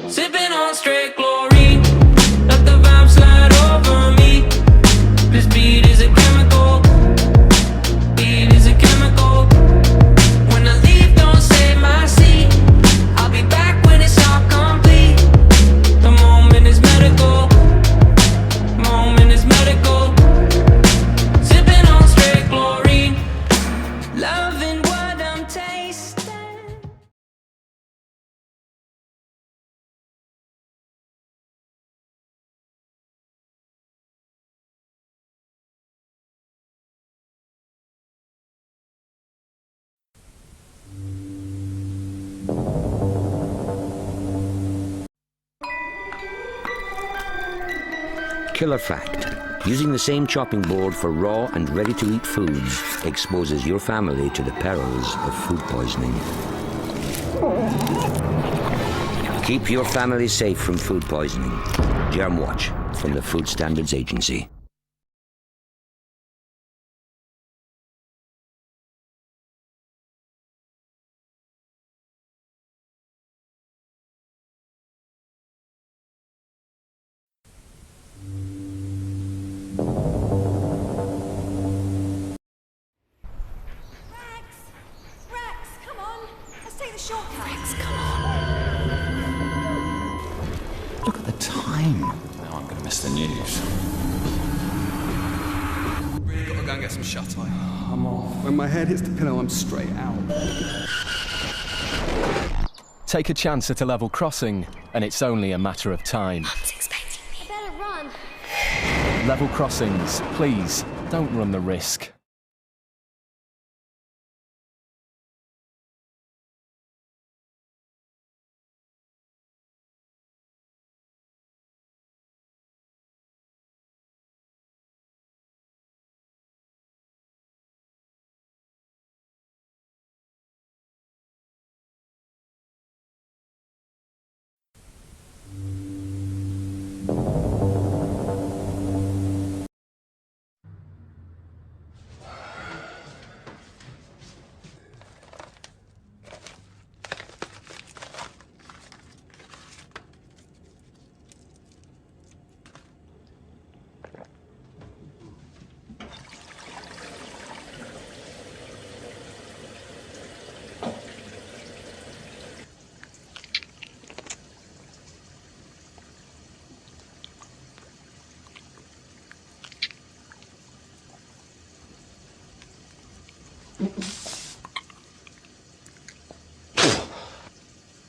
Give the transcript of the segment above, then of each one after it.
Sipping on straight chlorine, let the vibe slide over me. This beat is a chemical, beat is a chemical. When I leave, don't save my seat. I'll be back when it's all complete. The moment is medical, moment is medical. Sipping on straight chlorine, loving what I'm tasting. Killer fact. Using the same chopping board for raw and ready-to-eat foods exposes your family to the perils of food poisoning. Keep your family safe from food poisoning. Germ Watch from the Food Standards Agency. Look at the time. Now I'm going to miss the news. Really got to go and get some shut-eye. I'm off. When my head hits the pillow, I'm straight out. Take a chance at a level crossing, and it's only a matter of time. Mum's expecting me. Better run. Level crossings, please, don't run the risk.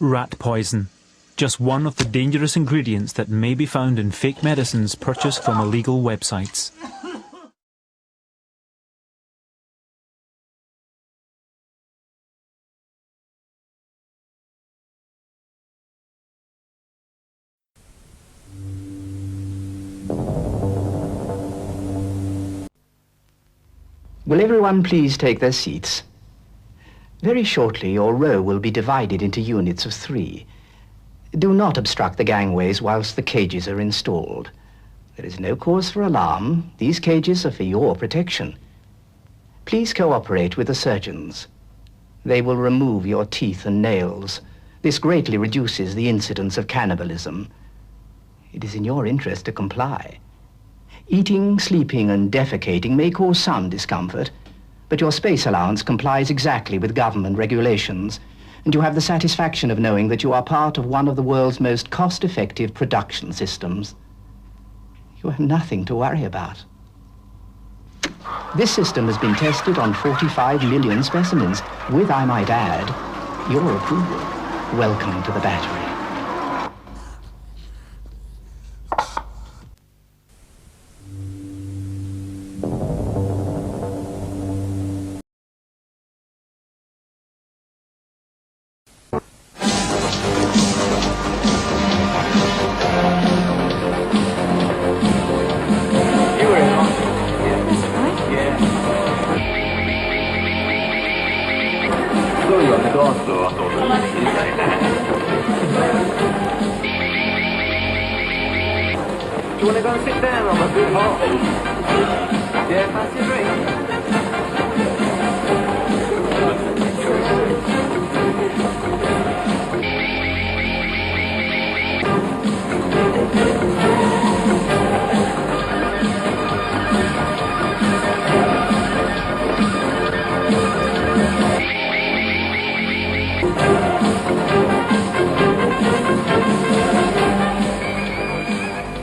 Rat poison. Just one of the dangerous ingredients that may be found in fake medicines purchased from illegal websites. Will everyone please take their seats? Very shortly, your row will be divided into units of 3. Do not obstruct the gangways whilst the cages are installed. There is no cause for alarm. These cages are for your protection. Please cooperate with the surgeons. They will remove your teeth and nails. This greatly reduces the incidence of cannibalism. It is in your interest to comply. Eating, sleeping, and defecating may cause some discomfort, but your space allowance complies exactly with government regulations, and you have the satisfaction of knowing that you are part of one of the world's most cost-effective production systems. You have nothing to worry about. This system has been tested on 45 million specimens, with, I might add, your approval. Welcome to the battery. you want to go and sit down? I'm a bit hot. Yeah, fancy a drink?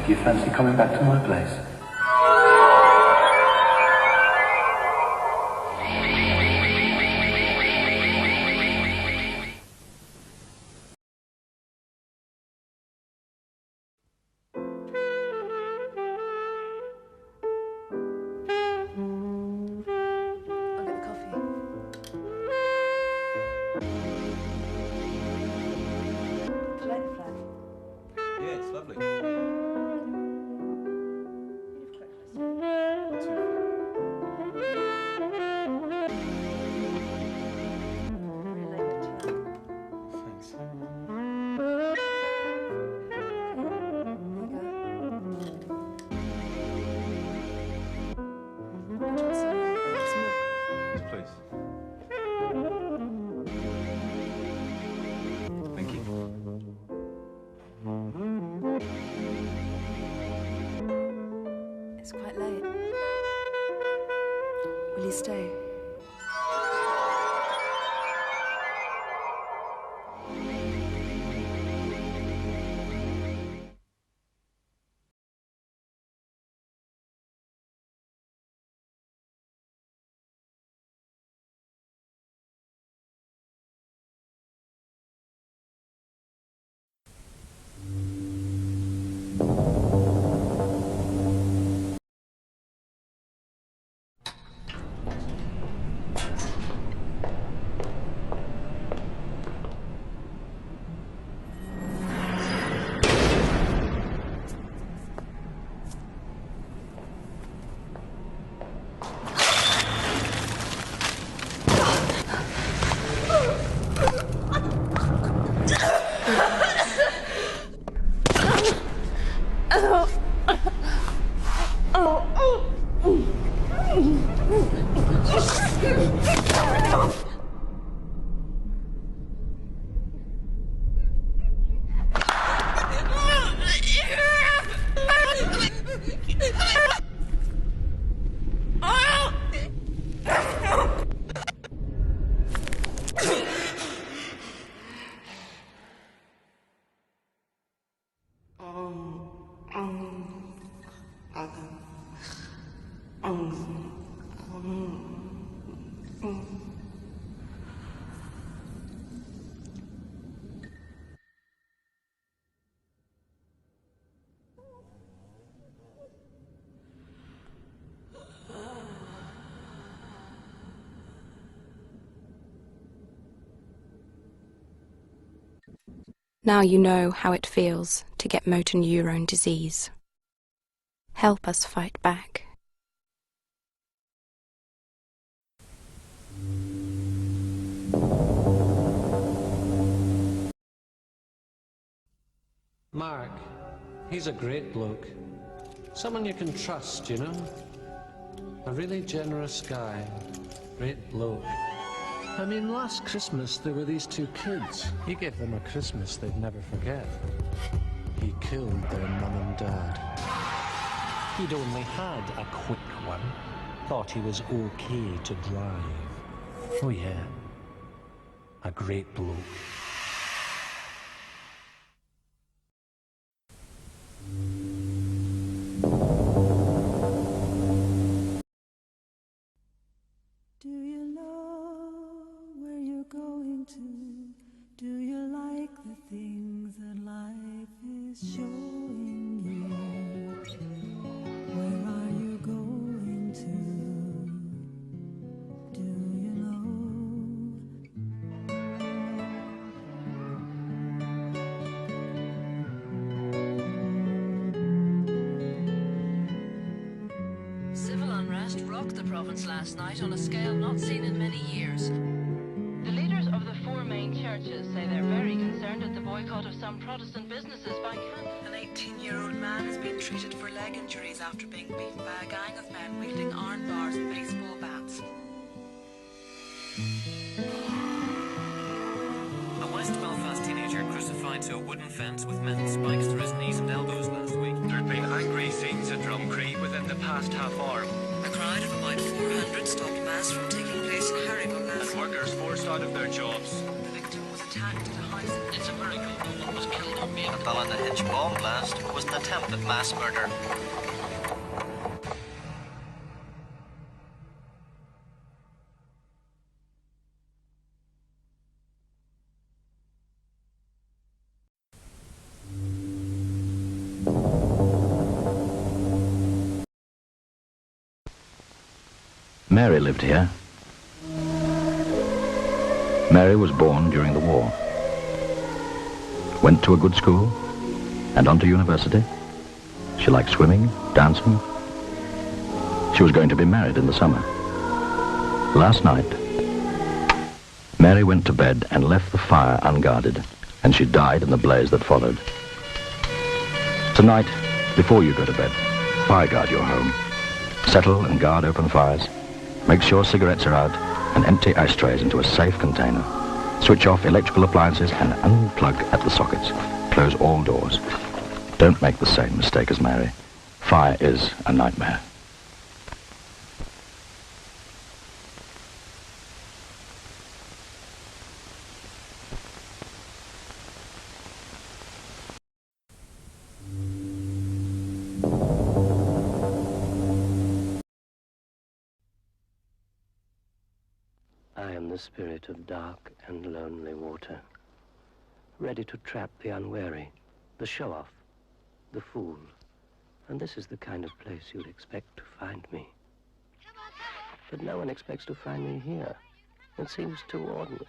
Do you fancy coming back to my place? I'll get the coffee. Do you like the flag? Yeah, it's lovely. Thanks. Please. Thank you. It's quite late. Will you stay? Now you know how it feels to get motor neurone disease. Help us fight back. Mark, he's a great bloke. Someone you can trust, you know? A really generous guy. Great bloke. I mean, last Christmas there were these two kids. He gave them a Christmas they'd never forget. He killed their mum and dad. He'd only had a quick one. Thought he was okay to drive. Oh yeah. A great bloke. Do you know where you're going to? Do you like the things that life is showing you? Where are you going to? Do you know? Civil unrest rocked the province last night on a scale not seen in many years. The leaders of the four main churches say they're very concerned at the boycott of some Protestant businesses by An 18-year-old man has been treated for leg injuries after being beaten by a gang of men wielding iron bars and baseball bats. A West Belfast teenager crucified to a wooden fence with metal spikes through his knees and elbows last week. There have been angry scenes at Drumcree within the past half hour. A crowd of about 400 stopped mass from taking place in Harryville last And workers forced out of their jobs. The victim was attacked at a house. It's a miracle no one was killed or maimed. A Ballinahinch bomb blast was an attempt at mass murder. Mary lived here. Mary was born during the war. Went to a good school and on to university. She liked swimming, dancing. She was going to be married in the summer. Last night, Mary went to bed and left the fire unguarded, and she died in the blaze that followed. Tonight, before you go to bed, fire guard your home. Settle and guard open fires. Make sure cigarettes are out and empty ashtrays into a safe container. Switch off electrical appliances and unplug at the sockets. Close all doors. Don't make the same mistake as Mary. Fire is a nightmare. I am the spirit of dark and lonely water, ready to trap the unwary, the show-off, the fool. And this is the kind of place you'd expect to find me. But no one expects to find me here. It seems too ordinary.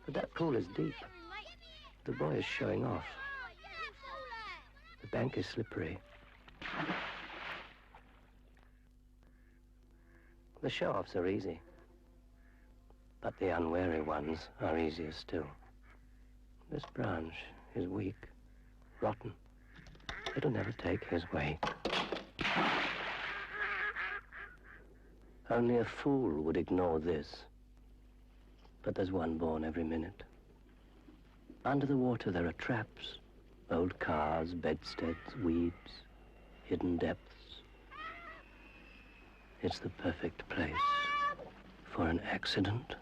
But that pool is deep. The boy is showing off. The bank is slippery. The show-offs are easy. But the unwary ones are easier still. This branch is weak, rotten. It'll never take his weight. Only a fool would ignore this. But there's one born every minute. Under the water there are traps, old cars, bedsteads, weeds, hidden depths. It's the perfect place for an accident.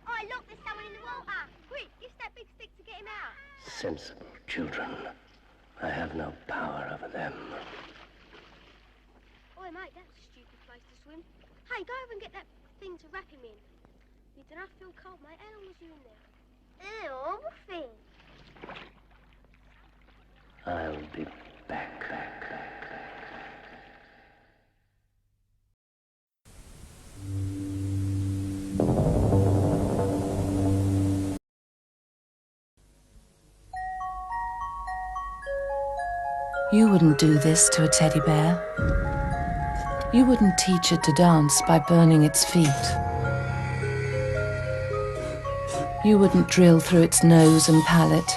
Oh, look, there's someone in the water. Quick, use that big stick to get him out. Sensible children. I have no power over them. Oi, mate, that's a stupid place to swim. Hey, go over and get that thing to wrap him in. You don't have to feel cold, mate. How long was you in there? Ew, what thing? I'll be back. You wouldn't do this to a teddy bear. You wouldn't teach it to dance by burning its feet. You wouldn't drill through its nose and palate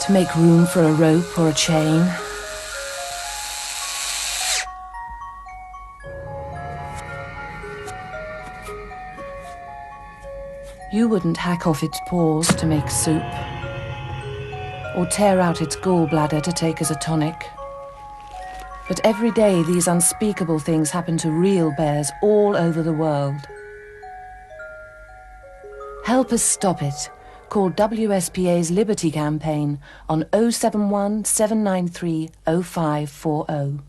to make room for a rope or a chain. You wouldn't hack off its paws to make soup, or tear out its gallbladder to take as a tonic. But every day these unspeakable things happen to real bears all over the world. Help us stop it. Call WSPA's Liberty Campaign on 071 793 0540.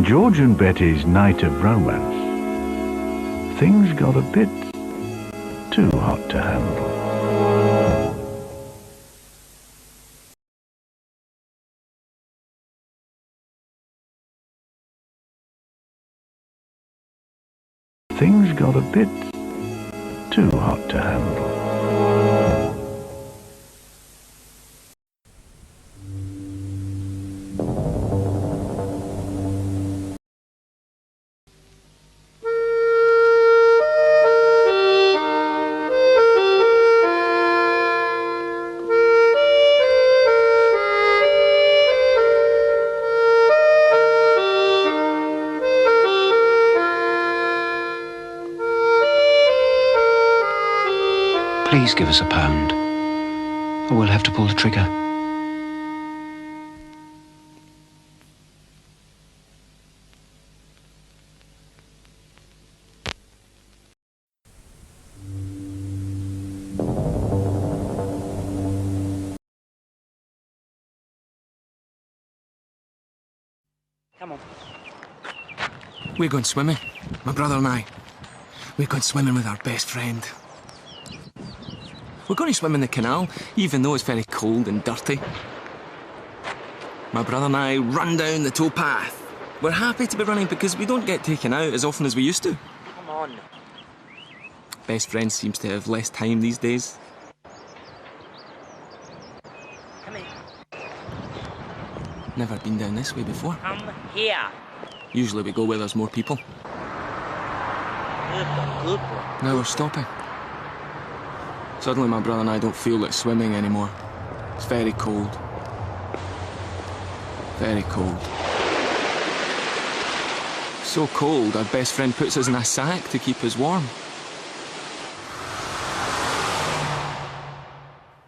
George and Betty's night of romance, things got a bit too hot to handle. Things got a bit too hot to handle. Please give us £1, or we'll have to pull the trigger. Come on. We're going swimming, my brother and I. We're going swimming with our best friend. We're going to swim in the canal, even though it's very cold and dirty. My brother and I run down the towpath. We're happy to be running because we don't get taken out as often as we used to. Come on. Best friend seems to have less time these days. Come here. Never been down this way before. Come here. Usually we go where there's more people. Good boy. Now we're stopping. Suddenly my brother and I don't feel like swimming anymore. It's very cold. Very cold. So cold, our best friend puts us in a sack to keep us warm.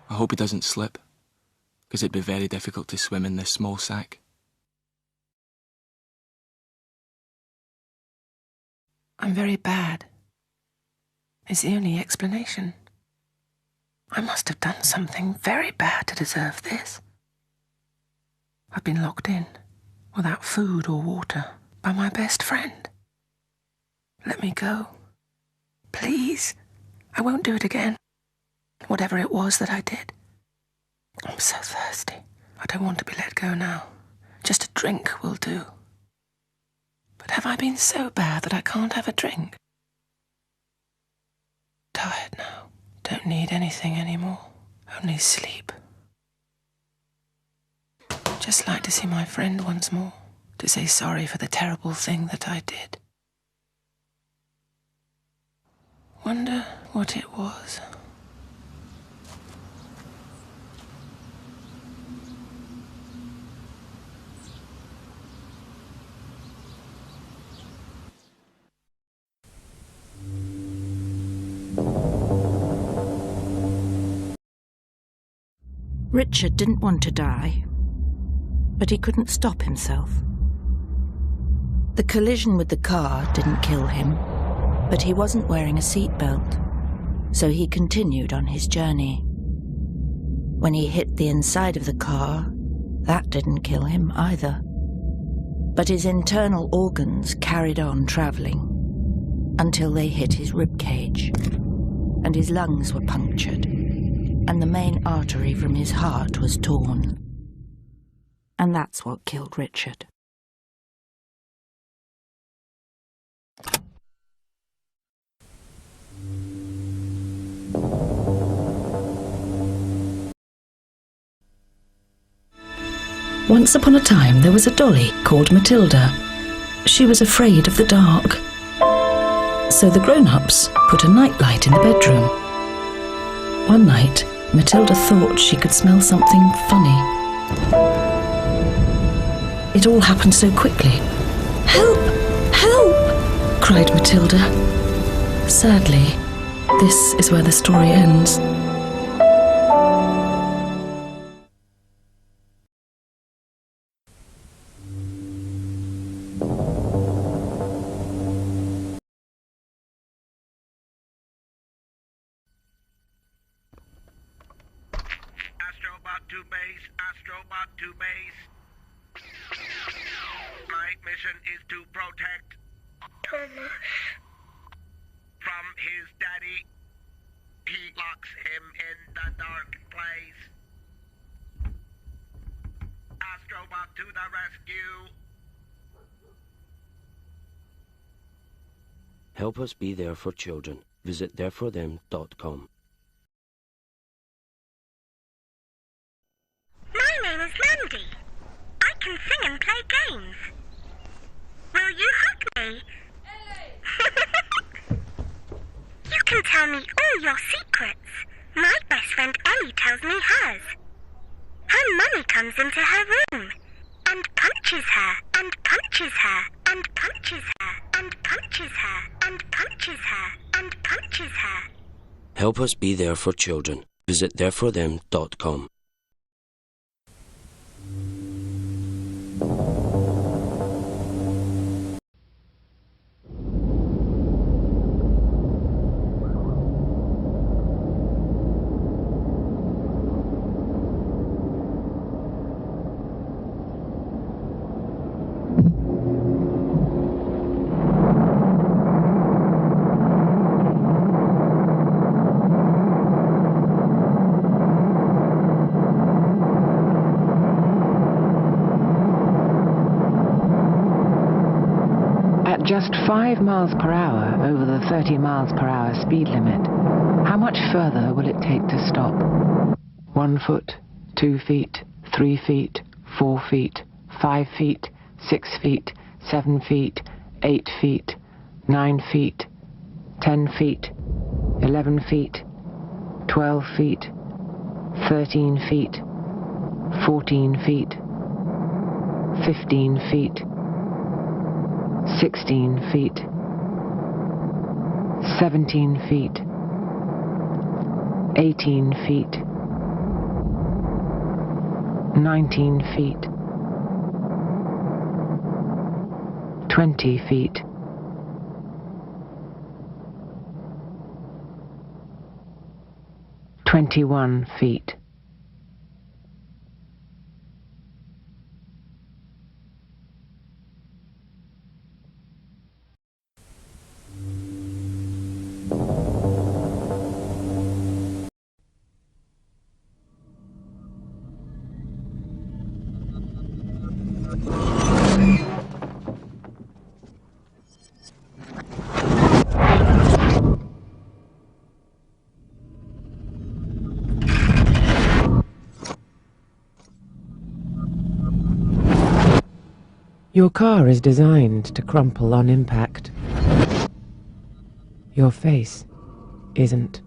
I hope he doesn't slip, because it'd be very difficult to swim in this small sack. I'm very bad. Is the only explanation. I must have done something very bad to deserve this. I've been locked in, without food or water, by my best friend. Let me go. Please. I won't do it again. Whatever it was that I did. I'm so thirsty. I don't want to be let go now. Just a drink will do. But have I been so bad that I can't have a drink? Tired now. Don't need anything anymore. Only sleep. Just like to see my friend once more. To say sorry for the terrible thing that I did. Wonder what it was. Richard didn't want to die, but he couldn't stop himself. The collision with the car didn't kill him, but he wasn't wearing a seatbelt, so he continued on his journey. When he hit the inside of the car, that didn't kill him either. But his internal organs carried on travelling until they hit his ribcage, and his lungs were punctured, and the main artery from his heart was torn. And that's what killed Richard. Once upon a time there was a dolly called Matilda. She was afraid of the dark. So the grown-ups put a nightlight in the bedroom. One night, Matilda thought she could smell something funny. It all happened so quickly. "Help! Help!" cried Matilda. Sadly, this is where the story ends. Astrobot to base, Astrobot to base. My mission is to protect Thomas from his daddy. He locks him in the dark place. Astrobot to the rescue. Help us be there for children. Visit thereforthem.com. My name is Mandy. I can sing and play games. Will you hug me? You can tell me all your secrets. My best friend Ellie tells me hers. Her mummy comes into her room and punches her and punches her and punches her and punches her and punches her and punches her. Help us be there for children. Visit thereforthem.com. Just 5 miles per hour over the 30 miles per hour speed limit, how much further will it take to stop? 1 foot, 2 feet, 3 feet, 4 feet, 5 feet, 6 feet, 7 feet, 8 feet, 9 feet, 10 feet, 11 feet, 12 feet, 13 feet, 14 feet, 15 feet, 16 feet, 17 feet, 18 feet, 19 feet, 20 feet, 21 feet. Your car is designed to crumple on impact. Your face isn't.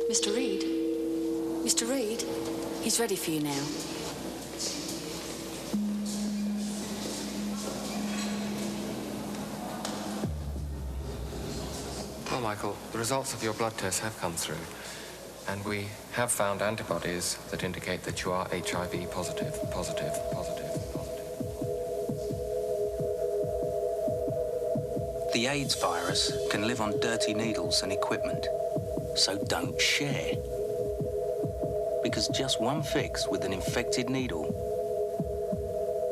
Mr. Reed? Mr. Reed? He's ready for you now. Well, Michael, the results of your blood tests have come through, and we have found antibodies that indicate that you are HIV positive. The AIDS virus can live on dirty needles and equipment, so don't share. Because just one fix with an infected needle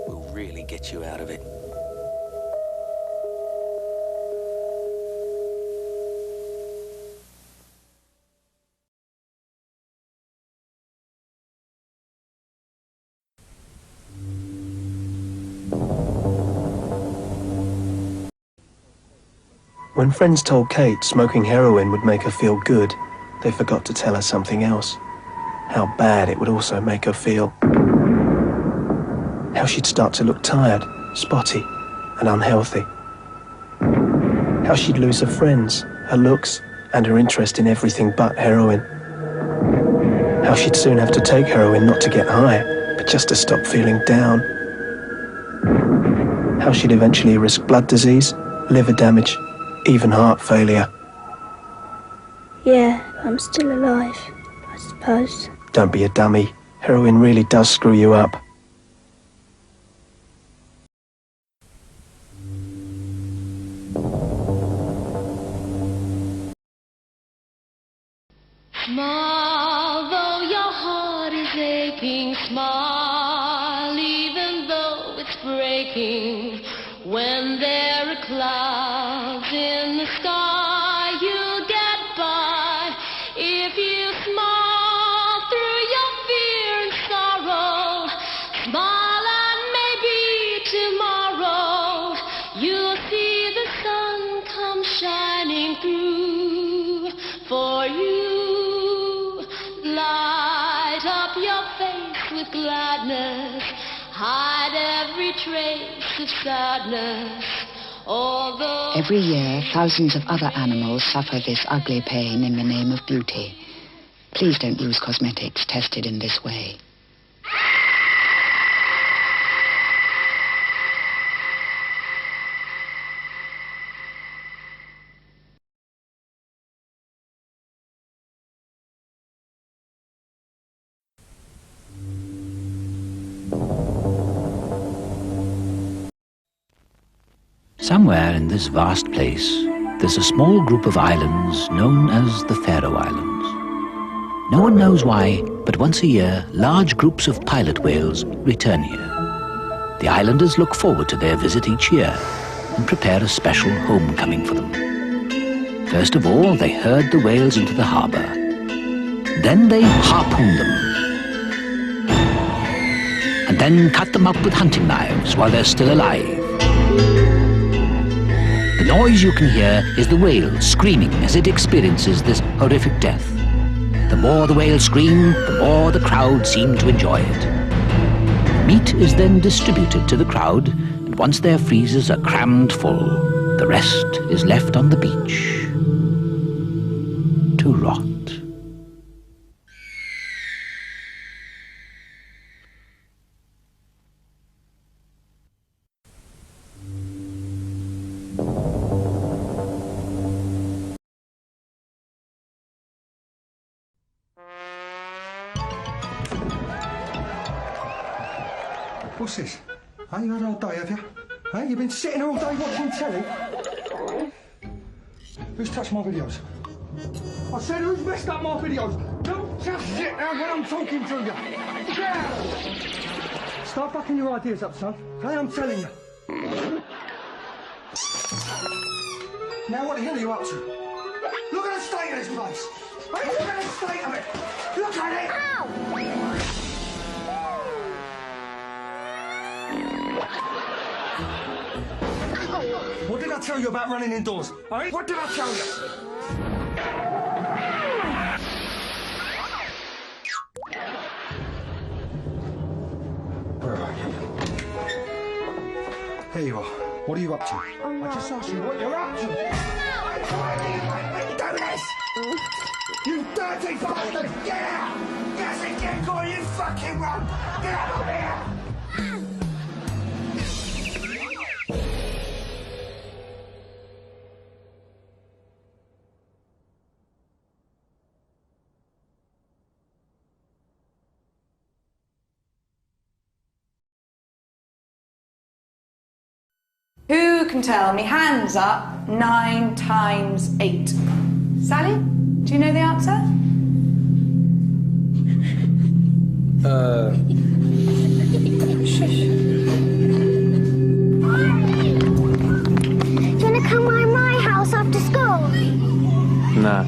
will really get you out of it. When friends told Kate smoking heroin would make her feel good, they forgot to tell her something else. How bad it would also make her feel. How she'd start to look tired, spotty and unhealthy. How she'd lose her friends, her looks, and her interest in everything but heroin. How she'd soon have to take heroin not to get high, but just to stop feeling down. How she'd eventually risk blood disease, liver damage, even heart failure. Yeah, I'm still alive, I suppose. Don't be a dummy. Heroin really does screw you up. Smile, though your heart is aching. Smile, even though it's breaking. When there are clouds in the sky, you'll get by. If you smile through your fear and sorrow, smile and maybe tomorrow you'll see the sun come shining through for you. Light up your face with gladness, hide every trace of sadness, although... Every year, thousands of other animals suffer this ugly pain in the name of beauty. Please don't use cosmetics tested in this way. Somewhere in this vast place, there's a small group of islands known as the Faroe Islands. No one knows why, but once a year, large groups of pilot whales return here. The islanders look forward to their visit each year and prepare a special homecoming for them. First of all, they herd the whales into the harbour. Then they harpoon them. And then cut them up with hunting knives while they're still alive. The noise you can hear is the whale screaming as it experiences this horrific death. The more the whale scream, the more the crowd seem to enjoy it. Meat is then distributed to the crowd, and once their freezers are crammed full, the rest is left on the beach to rot. What's this? Hey, you had all day, have you? Hey, you've been sitting here all day watching telly? Who's touched my videos? I said, who's messed up my videos? Don't just sit there when I'm talking to you. Yeah. Start fucking your ideas up, son. Hey, I'm telling you. Now what the hell are you up to? Look at the state of this place. Hey, look at the state of it. Look at it. Ow! What did I tell you about running indoors? Eh? What did I tell you? Where are you? Here you are. What are you up to? I just asked you what you're up to. Why do you do this? You dirty bastard! Get out! Yes, and get going, you fucking run! Get out of here! Who can tell me? Hands up. 9 times 8. Sally, do you know the answer? Shush. Do you want to come by my house after school? Nah.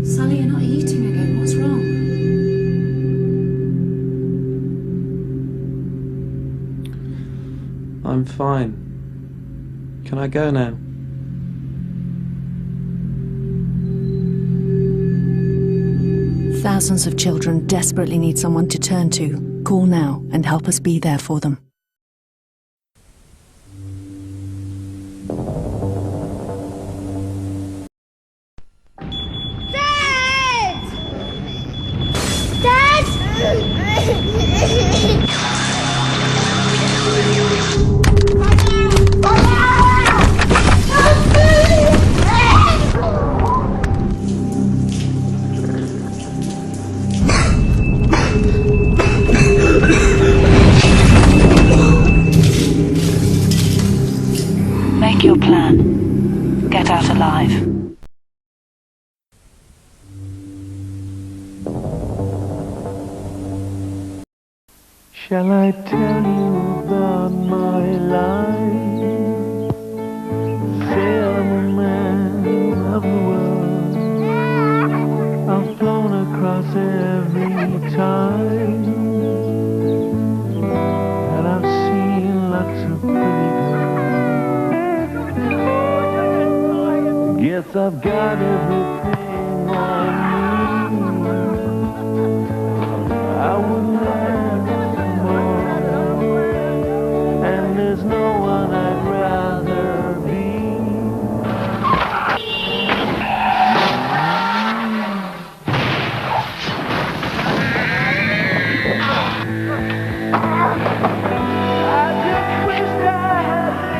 Sally, you're not eating again. What's wrong? I'm fine. Can I go now? Thousands of children desperately need someone to turn to. Call now and help us be there for them. Make your plan. Get out alive. Shall I tell you about my life? Say I'm a man of the world. I've flown across every time, and I've seen lots of pretty girls. Guess I've got everything I need. I would like more, and there's no one I'd rather be.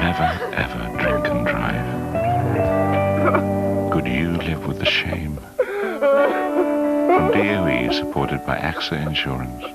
Never ever drink and drive. Could you live with the shame? From DOE, supported by AXA Insurance.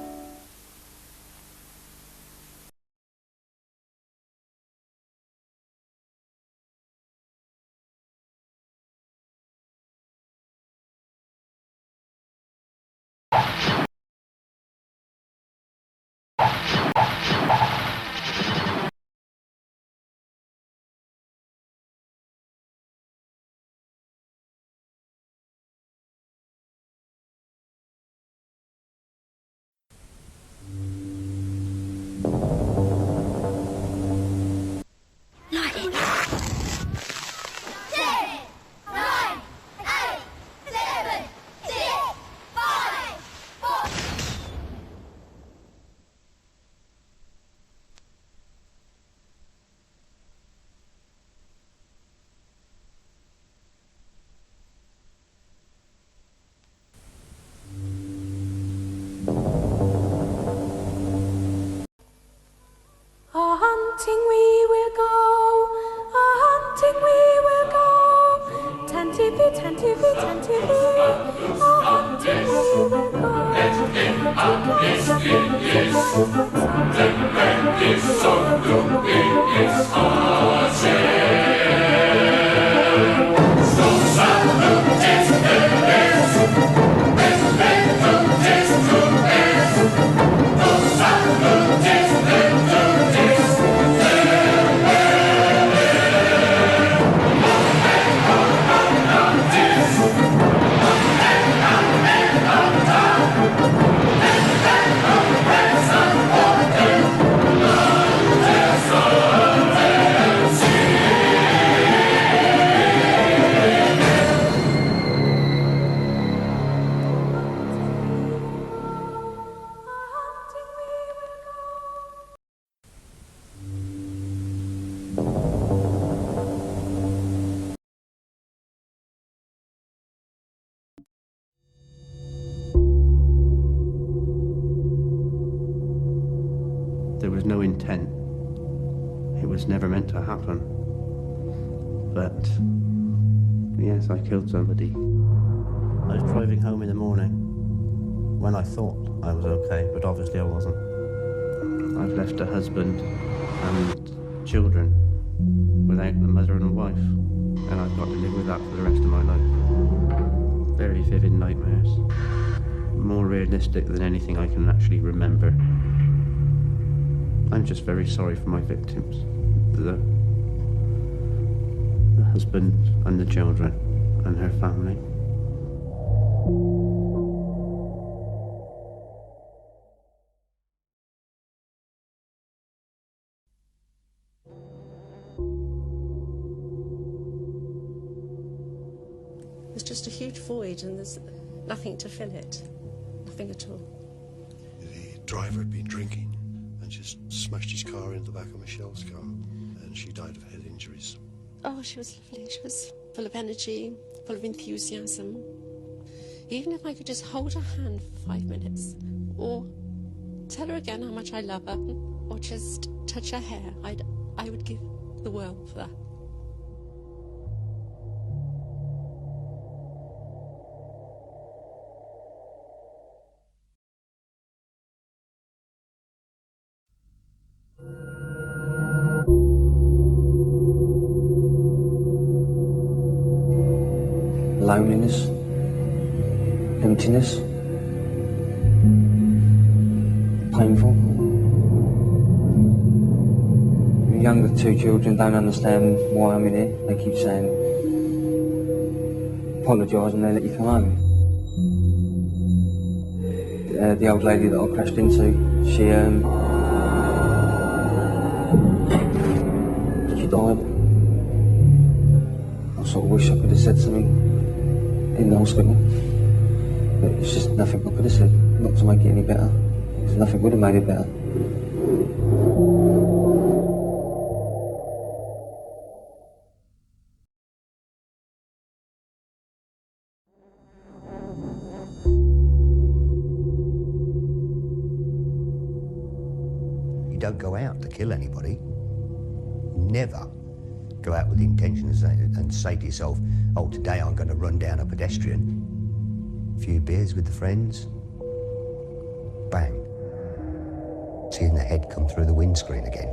A-hunting we will go, a-hunting we will go. Tantivy, tantivy, tantivy, a-hunting we will go. There was no intent. It was never meant to happen. But, yes, I killed somebody. I was driving home in the morning when I thought I was okay, but obviously I wasn't. I've left a husband and children without a mother and a wife, and I've got to live with that for the rest of my life. Very vivid nightmares. More realistic than anything I can actually remember. I'm just very sorry for my victims. The husband and the children and her family. There's just a huge void and there's nothing to fill it. Nothing at all. The driver had been drinking and just smashed his car into the back of Michelle's car, and she died of head injuries. Oh, she was lovely. She was full of energy, full of enthusiasm. Even if I could just hold her hand for 5 minutes, or tell her again how much I love her, or just touch her hair, I would give the world for that. Loneliness, emptiness, painful. The younger two children don't understand why I'm in here. They keep saying, apologise and they let you come home. The old lady that I crashed into, she died. I sort of wish I could have said something in the hospital, but it's just nothing I could have said, not to make it any better, because nothing would have made it better. You don't go out to kill anybody. Never go out with the intention and say to yourself, oh, today I'm going to run down a pedestrian. A few beers with the friends. Bang. Seeing the head come through the windscreen again.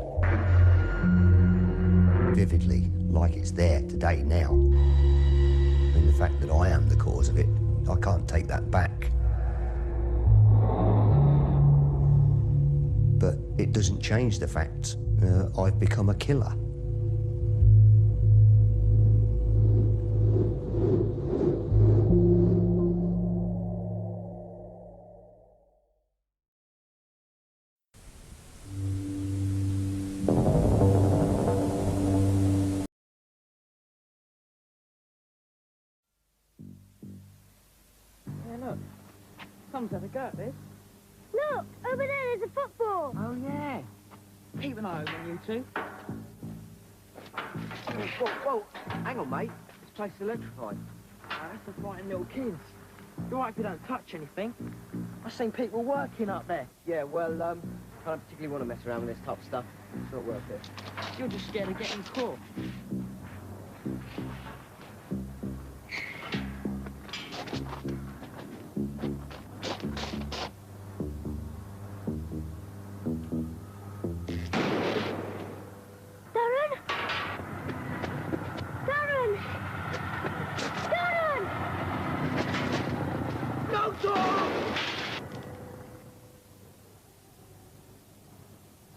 Vividly, like it's there today now. And the fact that I am the cause of it, I can't take that back. But it doesn't change the fact I've become a killer. Yeah, look. Someone's had a go at this. Look, over there, there's a football. Oh, yeah. Keep an eye on you two. Whoa, hang on, mate. This place is electrified. That's for frightened little kids. You're right if you don't touch anything. I've seen people working up there. Yeah, well, I don't particularly want to mess around with this type of stuff. It's not worth it. You're just scared of getting caught.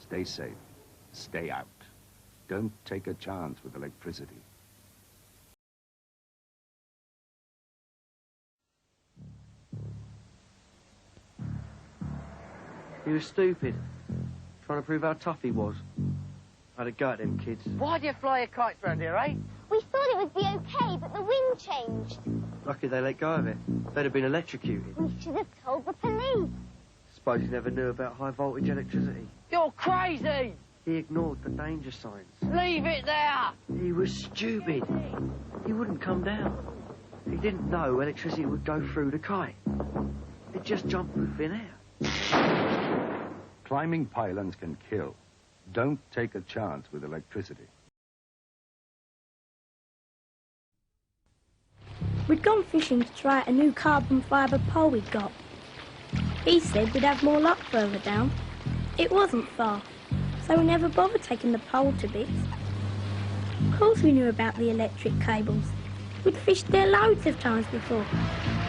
Stay safe. Stay out. Don't take a chance with electricity. He was stupid. Trying to prove how tough he was. I had a go at them kids. Why do you fly your kites round here, eh? We thought it would be okay, but the wind changed. Lucky they let go of it. They'd have been electrocuted. We should have told the police. Suppose he never knew about high voltage electricity. You're crazy! He ignored the danger signs. Leave it there! He was stupid. He wouldn't come down. He didn't know electricity would go through the kite. It just jumped through thin air. Climbing pylons can kill. Don't take a chance with electricity. We'd gone fishing to try a new carbon fibre pole we'd got. He said we'd have more luck further down. It wasn't far, so we never bothered taking the pole to bits. Of course we knew about the electric cables. We'd fished there loads of times before.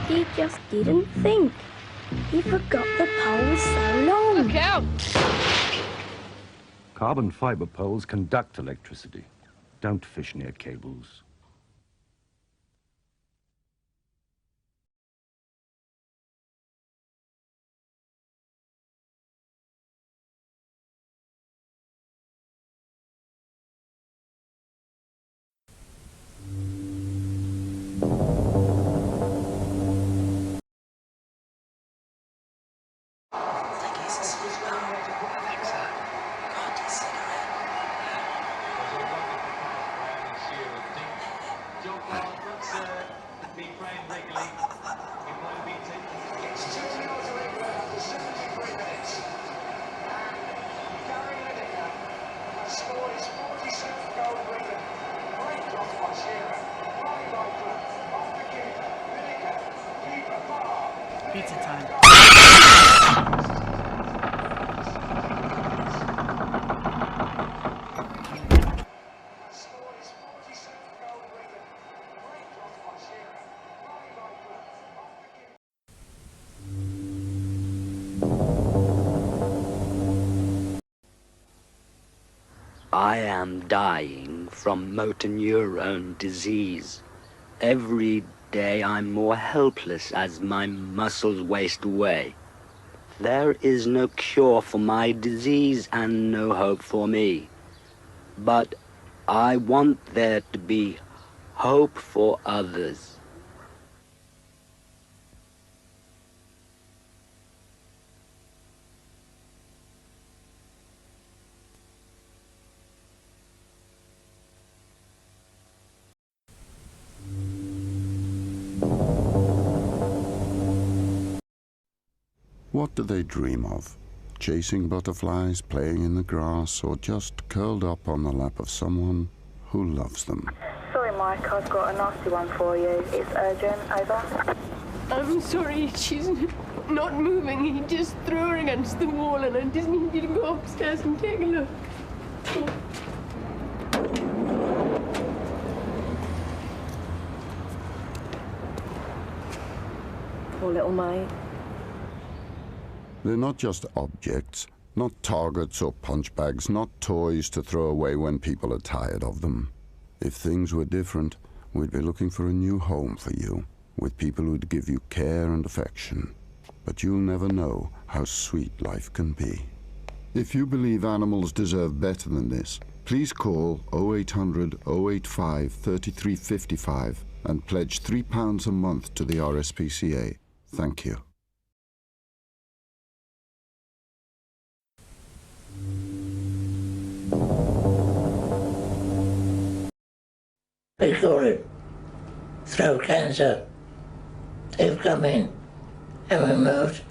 He just didn't think. He forgot the pole was so long. Look out! Carbon fibre poles conduct electricity. Don't fish near cables. be praying regularly. It won't be It's 2 yards away after 73 minutes. And Gary Lineker has scored his 47th goal with Wigan. Great cross by Shearer. Right Lightfoot, off the keeper. Lineker, keeper, far. Pizza time. I am dying from motor neurone disease. Every day I'm more helpless as my muscles waste away. There is no cure for my disease and no hope for me. But I want there to be hope for others. What do they dream of? Chasing butterflies, playing in the grass, or just curled up on the lap of someone who loves them? Sorry, Mike, I've got a nasty one for you. It's urgent. Over. I'm sorry, she's not moving. He just threw her against the wall and I just need you to go upstairs and take a look. Poor little mate. They're not just objects, not targets or punch bags, not toys to throw away when people are tired of them. If things were different, we'd be looking for a new home for you, with people who'd give you care and affection. But you'll never know how sweet life can be. If you believe animals deserve better than this, please call 0800 085 3355 and pledge £3 a month to the RSPCA. Thank you. They call it throat cancer. They've come in and removed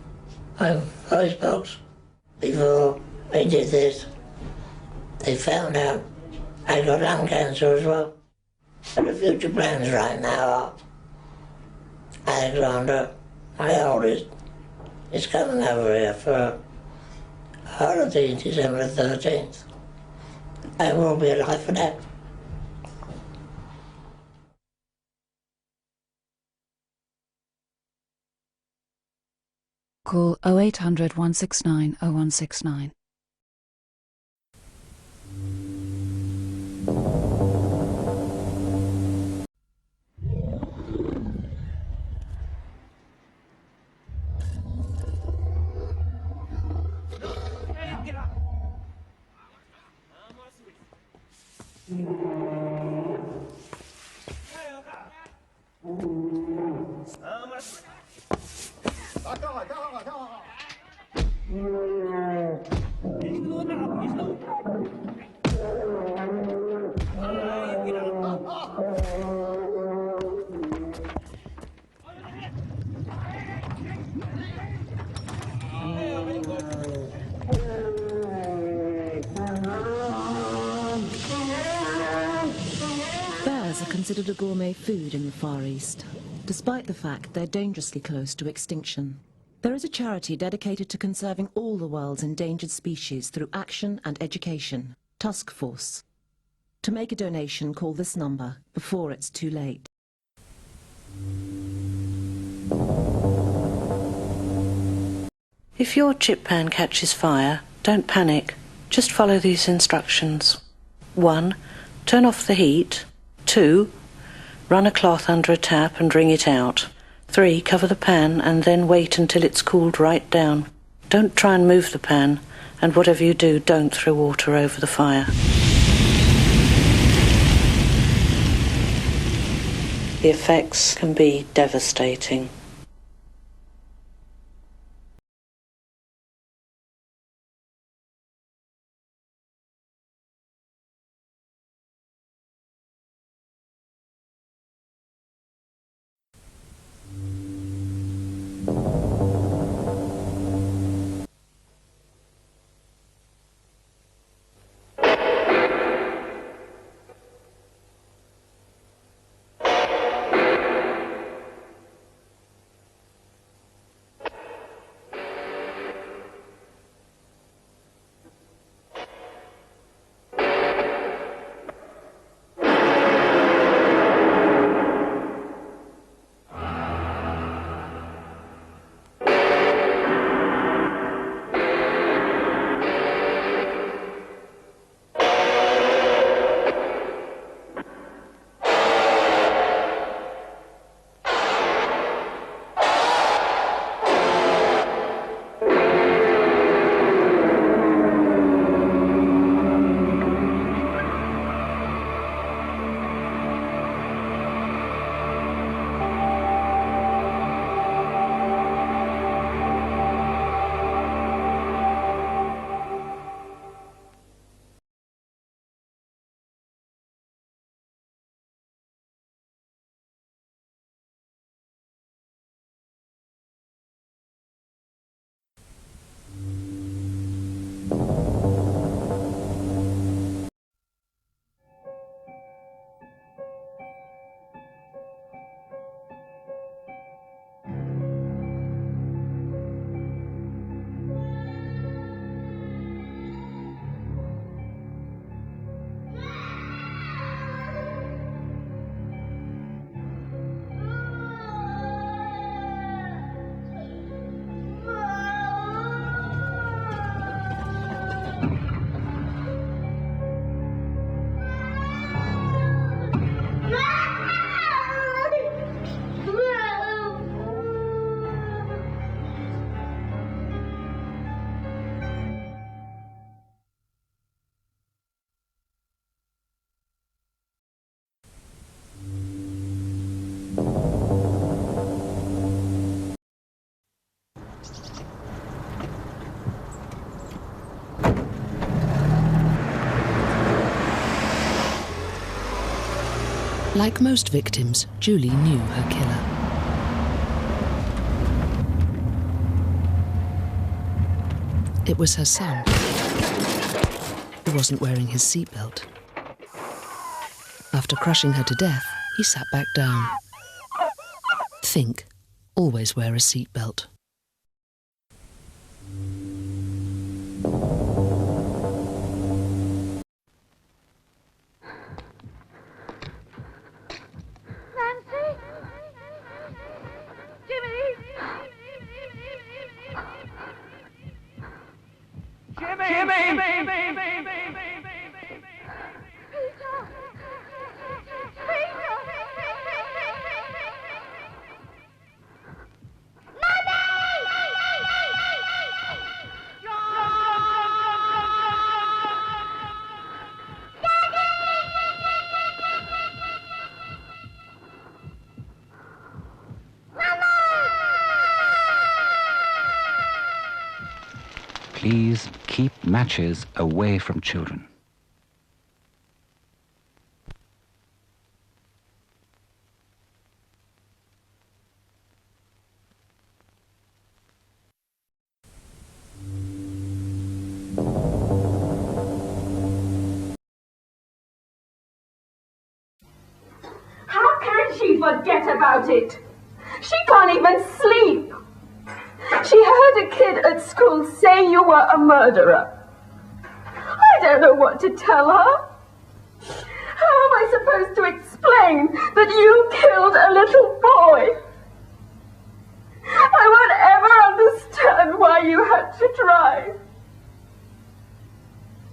my voice box. Before they did this, they found out I got lung cancer as well. And the future plans right now are Alexander, my oldest, is coming over here for a holiday December 13th. I will be alive for that. Call 0800 169 0169. Bears are considered a gourmet food in the Far East, despite the fact they're dangerously close to extinction. There is a charity dedicated to conserving all the world's endangered species through action and education, Task Force. To make a donation, call this number before it's too late. If your chip pan catches fire, don't panic. Just follow these instructions. 1. Turn off the heat. 2. Run a cloth under a tap and wring it out. 3. Cover the pan and then wait until it's cooled right down. Don't try and move the pan, and whatever you do, don't throw water over the fire. The effects can be devastating. Like most victims, Julie knew her killer. It was her son. He wasn't wearing his seatbelt. After crushing her to death, he sat back down. Think, always wear a seatbelt. Please keep matches away from children. How can she forget about it? She can't even sleep. She heard a kid at school say you were a murderer. I don't know what to tell her. How am I supposed to explain that you killed a little boy? I won't ever understand why you had to drive.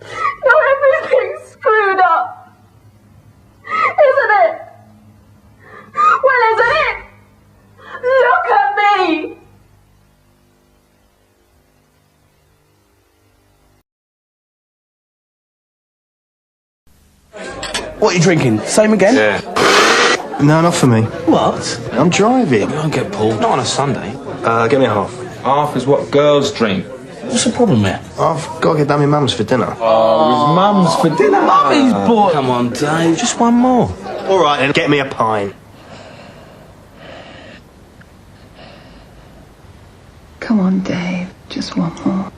Now everything's screwed up. Isn't it? Well, isn't it? Look at me! What are you drinking? Same again? Yeah. No, not for me. What? I'm driving. You won't get pulled. Not on a Sunday. Get me a half. Half is what girls drink. What's the problem here? I've got to get down my mum's for dinner. Oh, his mum's for dinner? Mummy's boy! Come on, Dave. Just one more. All right, then. Get me a pint. Come on, Dave. Just one more.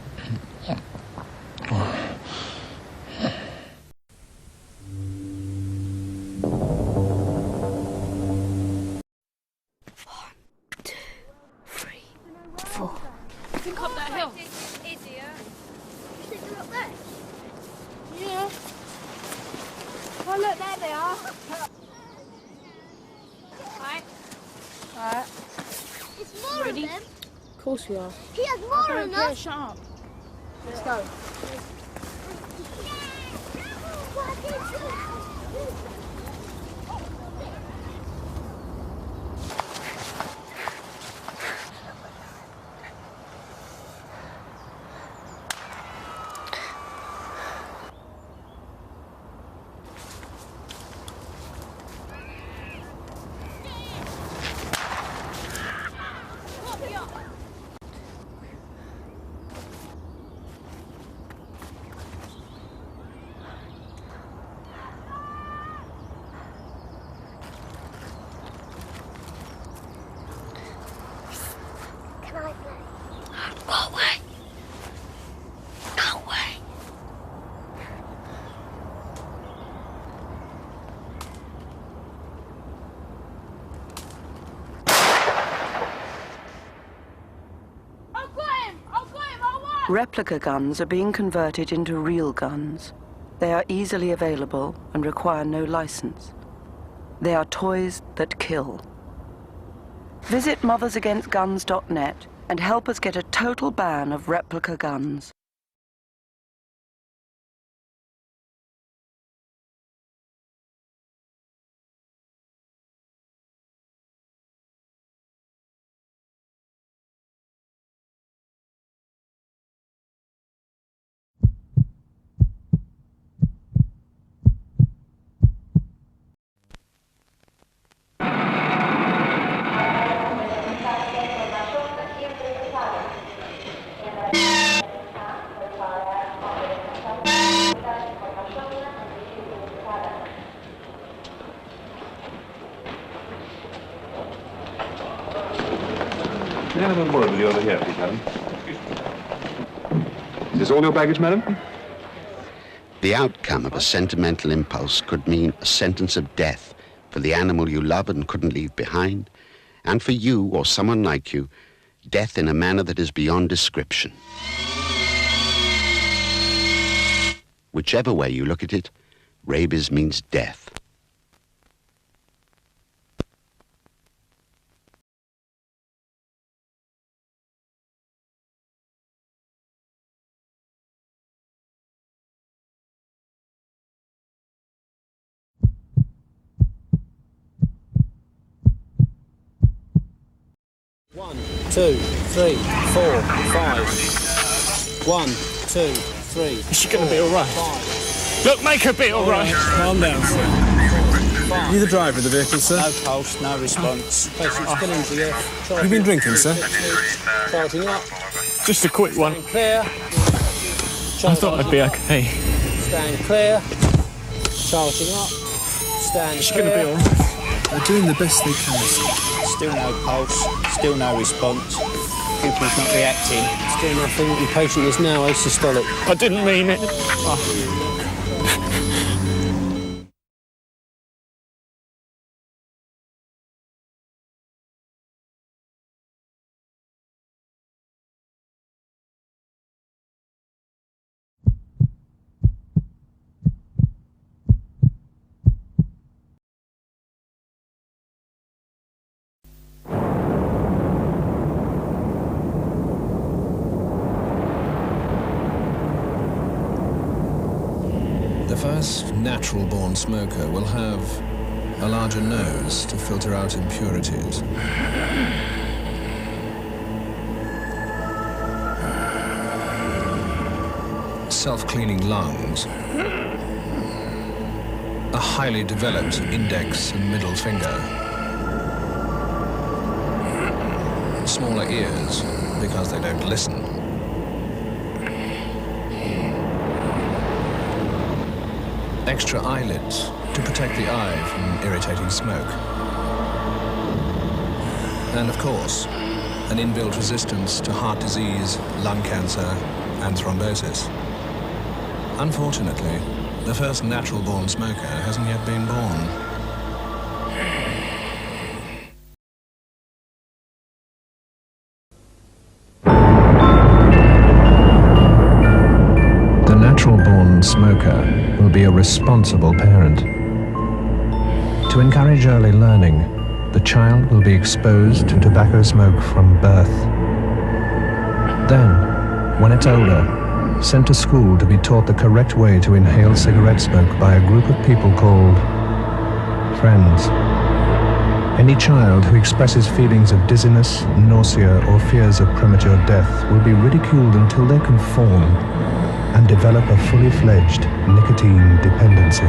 Up that hill. Idiot. You think they're up there? Yeah. Oh look, there they are. Right. Right. It's more of them. Of course we are. He has more than us. Shut up. Let's go. Replica guns are being converted into real guns. They are easily available and require no license. They are toys that kill. Visit mothersagainstguns.net and help us get a total ban of replica guns. May I have a word with you over here, please, madam? Is this all your baggage, madam? The outcome of a sentimental impulse could mean a sentence of death for the animal you love and couldn't leave behind, and for you or someone like you, death in a manner that is beyond description. Whichever way you look at it, rabies means death. One, two, three, 4, 5. 1, 2, 3. Is she gonna be all right? Look, make her be all right. Calm down, sir. You the driver of the vehicle, sir? No pulse, no response. Patient's still into you. Have you been drinking, sir? Charging up. Just a quick one. Stand clear. I thought I'd be okay. Stand clear. Charging up. Stand She's clear. gonna be all right. They're doing the best they can, sir. Still no pulse, still no response. Pupil's not reacting. Still nothing. The patient is now asystolic. I didn't mean it. The first natural-born smoker will have a larger nose to filter out impurities. Self-cleaning lungs. A highly developed index and middle finger. Smaller ears, because they don't listen. Extra eyelids to protect the eye from irritating smoke. And of course, an inbuilt resistance to heart disease, lung cancer, and thrombosis. Unfortunately, the first natural-born smoker hasn't yet been born. The natural-born smoker will be a responsible parent. To encourage early learning, the child will be exposed to tobacco smoke from birth. Then, when it's older, sent to school to be taught the correct way to inhale cigarette smoke by a group of people called friends. Any child who expresses feelings of dizziness, nausea, or fears of premature death will be ridiculed until they conform and develop a fully fledged nicotine dependency.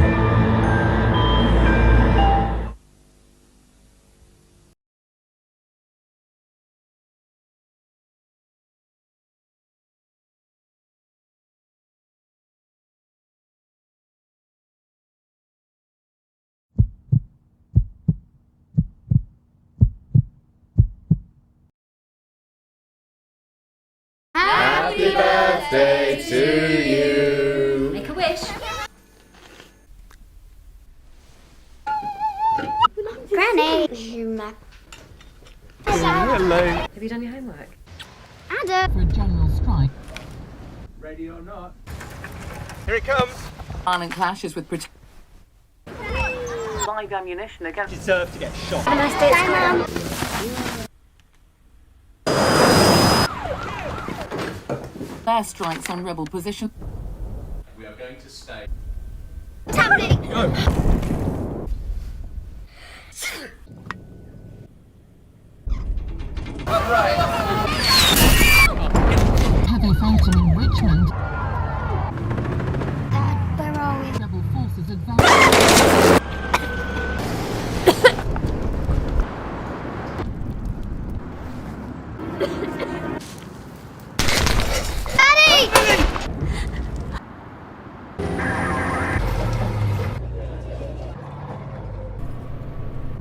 Happy birthday to you. Make a wish. Granny. Hello. Have you done your homework? Adam. For a general strike. Ready or not? Here it comes. Violent clashes with Live ammunition against deserve to get shot. Have a nice day, Mum. airstrikes on rebel position. We are going to stay. Tap it! Go! Heavy fighting in Richmond. Dad, where are we? Rebel forces advance.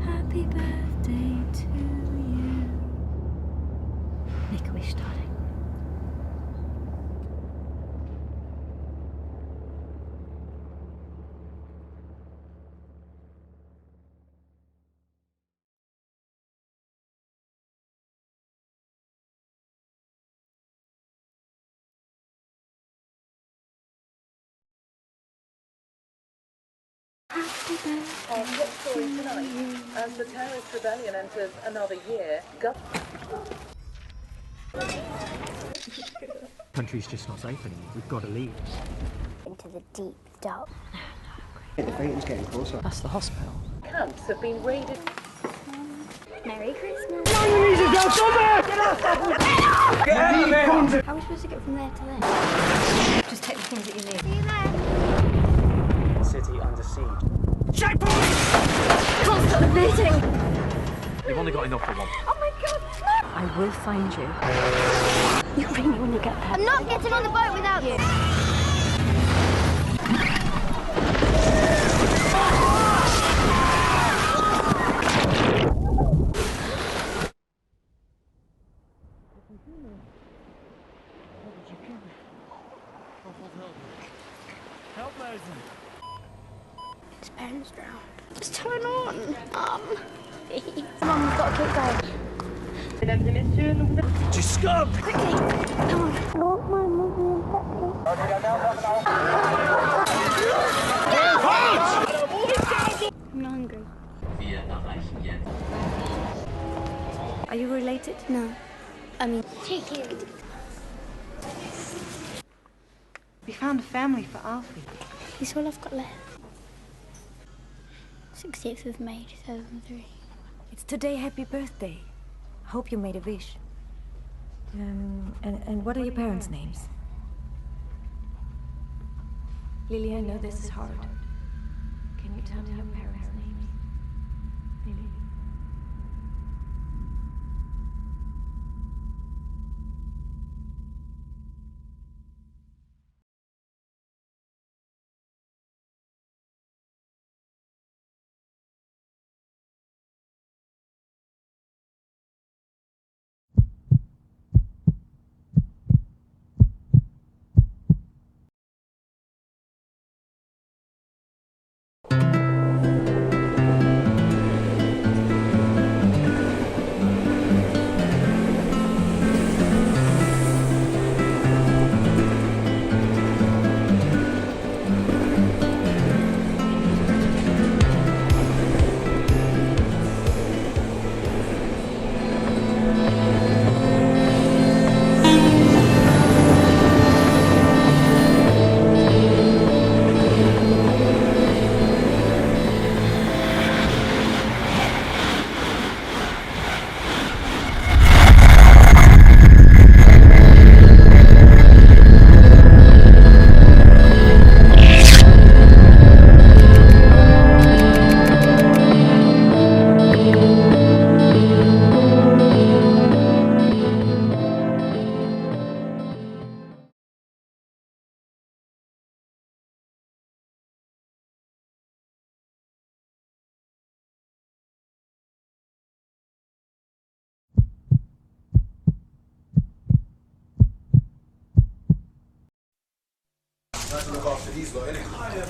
Happy birthday to you. Make a wish, darling. What story tonight? As the terrorist rebellion enters another year, Country's just not safe anymore. We've got to leave. Into the deep dark. The fighting's getting closer. That's the hospital. Camps have been raided. Merry Christmas. Get out of there! How are we supposed to get from there to there? Just take the things that you need. See you there. City under siege. Can't stop the bleeding. They've only got enough for one. Oh my god, no! I will find you. You ring me when you get there. I'm not getting on the boat without you. Help those. His parents drowned. What's going on? Please. Mum's got to keep going. Just stop! Quickly! Come on. I want my mummy and I'm not hungry. Are you related? No. I mean, cheeky. We found a family for Alfie. This is all I've got left. 60th of May, 2003. It's today, happy birthday. Hope you made a wish. And what are your parents' names? Lily, I know this is hard. Can you tell me your parents' names? Lily?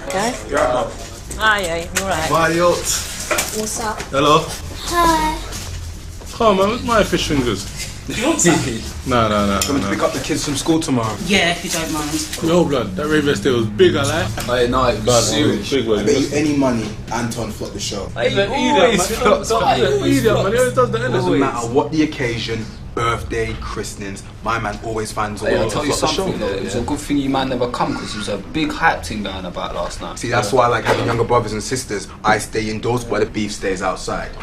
Okay? You're right, Mum. Hi, you alright? What's up? Hello. Hi. Come on, man, where's my fish fingers? No. Coming to pick up the kids from school tomorrow. Yeah, if you don't mind. Yo, blood, that rave yesterday was big, I like. Hey, no, it was serious. Big, I bet you any money, Anton flopped the show. Hey, you always flops, man. He always does the Doesn't matter what the occasion, birthday, christenings, my man always finds a way I'll to tell you flop the show. something though, it was a good thing you man never come because there was a big hype thing going about last night. See, that's why I like having younger brothers and sisters. I stay indoors while the beef stays outside.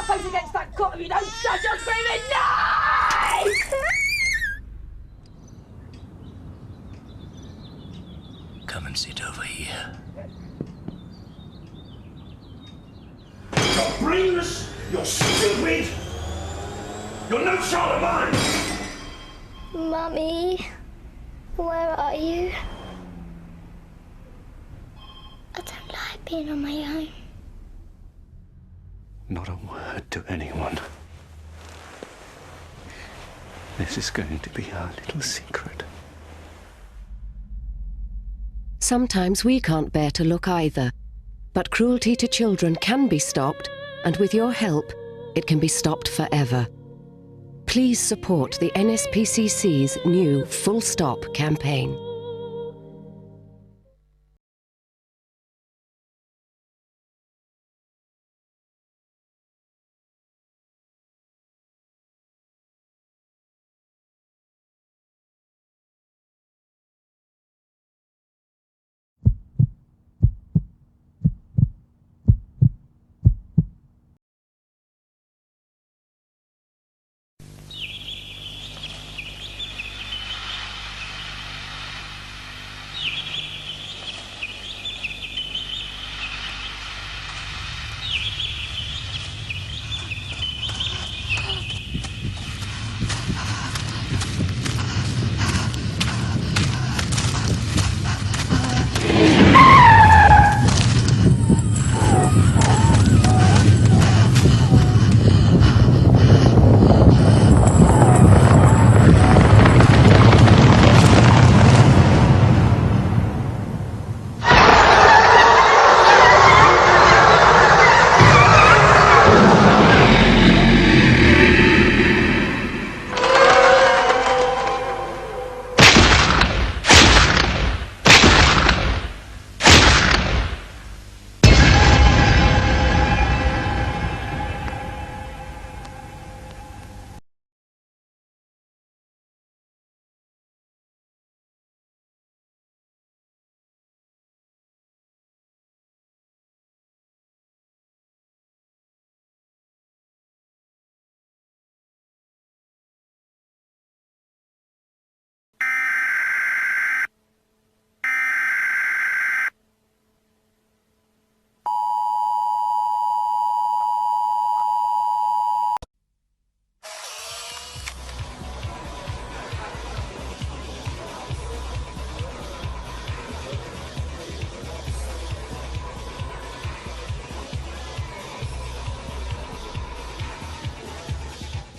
face against that cot if you don't shut your screaming no! Come and sit over here. You're brainless, you're stupid, you're no child of mine! Mummy, where are you? I don't like being on my own. Not a word to anyone. This is going to be our little secret. Sometimes we can't bear to look either, but cruelty to children can be stopped, and with your help, it can be stopped forever. Please support the RSPCA's new Full Stop campaign.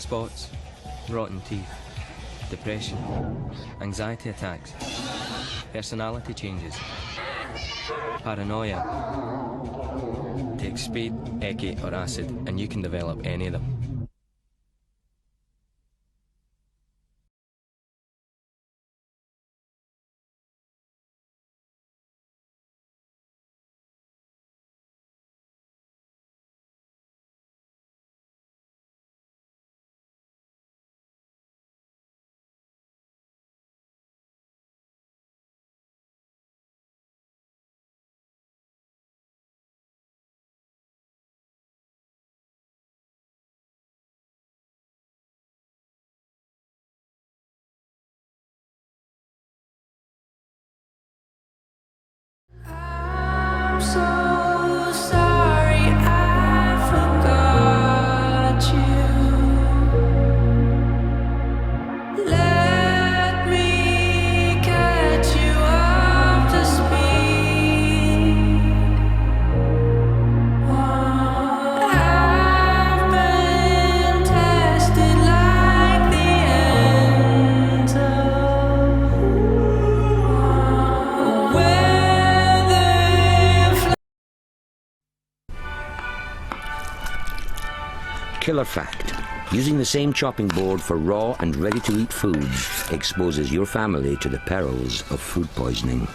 spots, rotten teeth, depression, anxiety attacks, personality changes, paranoia. Take speed, ecce or acid and you can develop any of them. I'm so sorry I forgot you. Let me catch you up to speed. I've been tested like the ends of weather. Killer fact. Using the same chopping board for raw and ready-to-eat foods exposes your family to the perils of food poisoning.